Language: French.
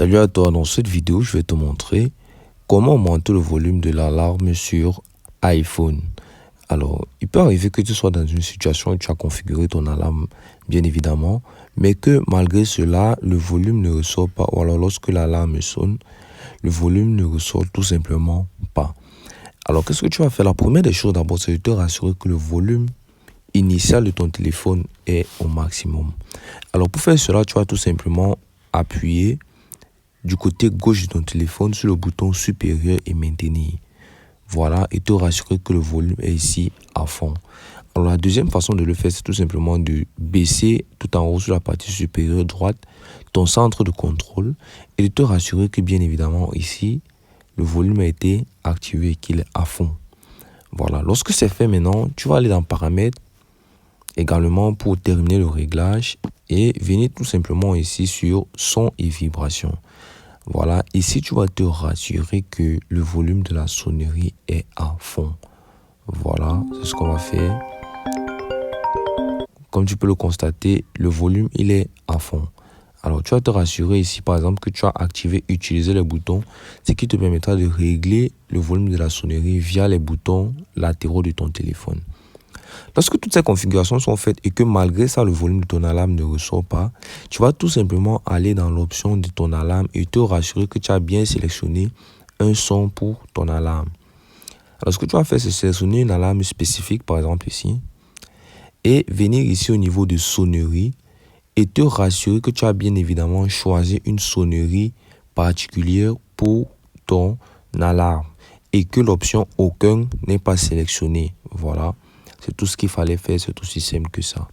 Salut à toi, dans cette vidéo, je vais te montrer comment augmenter le volume de l'alarme sur iPhone. Alors, il peut arriver que tu sois dans une situation où tu as configuré ton alarme, bien évidemment, mais que malgré cela, le volume ne ressort pas, ou alors lorsque l'alarme sonne, le volume ne ressort tout simplement pas. Alors, qu'est-ce que tu vas faire? La première des choses d'abord, c'est de te rassurer que le volume initial de ton téléphone est au maximum. Alors, pour faire cela, tu vas tout simplement appuyer du côté gauche de ton téléphone sur le bouton supérieur et maintenir. Voilà, et te rassurer que le volume est ici à fond. Alors la deuxième façon de le faire, c'est tout simplement de baisser tout en haut sur la partie supérieure droite ton centre de contrôle et de te rassurer que bien évidemment ici, le volume a été activé et qu'il est à fond. Voilà, lorsque c'est fait maintenant, tu vas aller dans paramètres également pour terminer le réglage et venir tout simplement ici sur son et vibration. Voilà, ici tu vas te rassurer que le volume de la sonnerie est à fond. Voilà, c'est ce qu'on va faire. Comme tu peux le constater, le volume il est à fond. Alors tu vas te rassurer ici par exemple que tu as activé utiliser les boutons, ce qui te permettra de régler le volume de la sonnerie via les boutons latéraux de ton téléphone. Lorsque toutes ces configurations sont faites et que malgré ça, le volume de ton alarme ne ressort pas, tu vas tout simplement aller dans l'option de ton alarme et te rassurer que tu as bien sélectionné un son pour ton alarme. Alors, ce que tu vas faire, c'est sélectionner une alarme spécifique, par exemple ici, et venir ici au niveau de sonnerie et te rassurer que tu as bien évidemment choisi une sonnerie particulière pour ton alarme et que l'option aucun n'est pas sélectionnée. Voilà. C'est tout ce qu'il fallait faire, c'est aussi simple que ça.